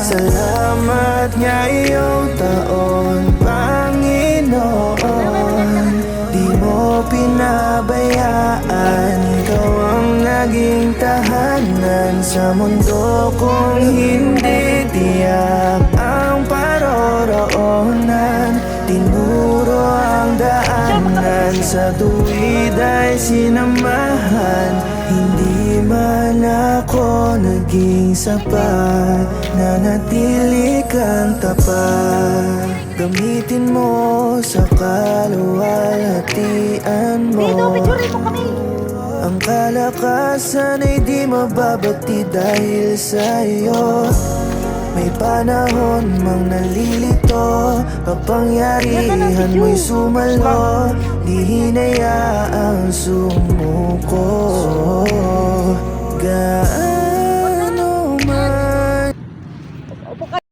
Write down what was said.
Salamat ngayong taon, Panginoon. Di mo pinabayaan, ikaw ang naging tahanan sa mundo kung hindi tiyak ang paroroonan. Tinuro ang daanan, sa tuwid ay sinamahan. Hindi man ako naging sapat, nanatili kang tapat. Gamitin mo sa kaluwalhatian mo. Ang kalakasan ay di mababati dahil sa iyo. May panahon mang nalilito, kapangyarihan mo'y sumalo. Di hinayaang sumuko.